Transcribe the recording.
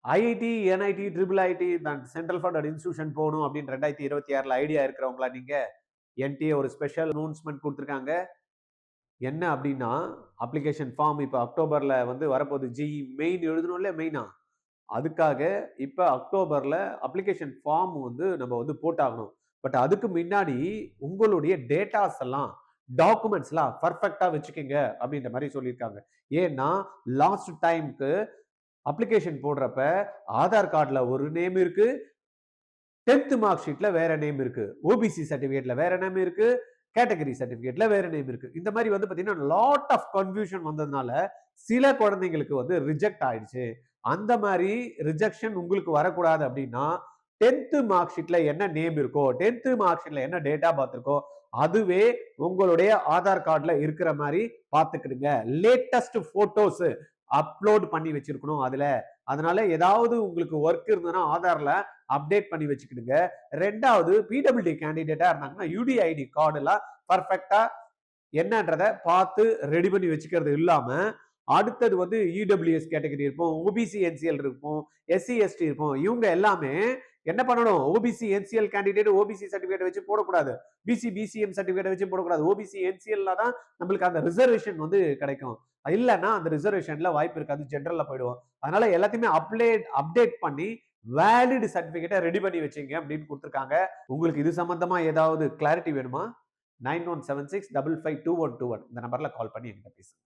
IIT, NIT, triple ID, central funded institution போகணும் அப்படின்னு 2026ல idea இருக்கிறவங்களா நீங்க? என்டிஏ ஒரு ஸ்பெஷல் அனௌன்ஸ்மெண்ட் கொடுத்துருக்காங்க. என்ன அப்படின்னா, அப்ளிகேஷன் ஃபார்ம் இப்போ அக்டோபர்ல வந்து வரப்போகுது. ஜிஇ மெயின் எழுதணும்ல மெயினா. அதுக்காக இப்ப அக்டோபர்ல அப்ளிகேஷன் ஃபார்ம் வந்து நம்ம வந்து போட்டாகணும். பட் அதுக்கு முன்னாடி உங்களுடைய டேட்டாஸ் எல்லாம் டாக்குமெண்ட்ஸ் எல்லாம் பர்ஃபெக்ட்டா வச்சுக்கங்க அப்படின்ற மாதிரி சொல்லியிருக்காங்க. ஏன்னா லாஸ்ட் டைம்க்கு அப்ளிகேஷன் போடுறப்ப ஆதார் கார்டுல ஒரு நேம் இருக்கு, 10th மார்க் ஷீட்ல வேற நேம் இருக்கு, ஓபிசி சர்டிபிகேட்ல வேற நேம் இருக்கு, கேட்டகரி சர்டிபிகேட்ல வேற நேம் இருக்கு. இந்த மாதிரி வந்து பாத்தீங்கன்னா லாட் ஆஃப் கன்ஃபியூஷன் வந்ததுனால சில குழந்தைங்களுக்கு வந்து ரிஜெக்ட் ஆயிடுச்சு. அந்த மாதிரி ரிஜெக்ஷன் உங்களுக்கு வரக்கூடாது அப்படின்னா 10th மார்க் ஷீட்ல என்ன நேம் இருக்கோ, 10th மார்க் ஷீட்ல என்ன டேட்டா பார்த் இருக்கோ அதுவே உங்களுடைய ஆதார் கார்டுல இருக்கிற மாதிரி பாத்துக்கிடுங்க. லேட்டஸ்ட் போட்டோஸ் அப்லோட் பண்ணி வச்சிருக்கணும் அதுல. அதனால ஏதாவது உங்களுக்கு ஒர்க் இருந்ததுன்னா ஆதார்ல அப்டேட் பண்ணி வச்சுக்கிடுங்க. ரெண்டாவது பிடபிள்யூடி கேண்டிடேட்டா இருந்தாங்கன்னா யுடிஐடி கார்டு எல்லாம் பர்ஃபெக்டா என்னன்றத பார்த்து ரெடி பண்ணி வச்சுக்கிறது இல்லாம, அடுத்தது வந்து இடபிள்யூஎஸ் கேட்டகரி இருப்போம், ஓபிசி என்சிஎல் இருப்போம், எஸ்சி எஸ்டி இருப்போம். இவங்க எல்லாமே என்ன பண்ணணும்? OBC NCL candidate OBC certificate வச்சு போடக்கூடாது. பிசி பிசிஎம் சர்டிபிகேட் வச்சு போடக்கூடாது. ஓபிசி என்சிஎல்ல தான் நம்மளுக்கு அந்த ரிசர்வேஷன் வந்து கிடைக்கும். இல்லைன்னா அந்த ரிசர்வேஷன்ல வாய்ப்பு இருக்காது. ஜெனரல்ல போயிடுவோம். அதனால எல்லாத்தையுமே அப்டேட் பண்ணி வேலிட் சர்டிபிகேட்டை ரெடி பண்ணி வச்சுங்க அப்படின்னு கொடுத்துருக்காங்க. உங்களுக்கு இது சம்பந்தமா ஏதாவது கிளாரிட்டி வேணுமா? 9176552121 இந்த நம்பர்ல கால் பண்ணி என்கிட்ட பேசுங்க.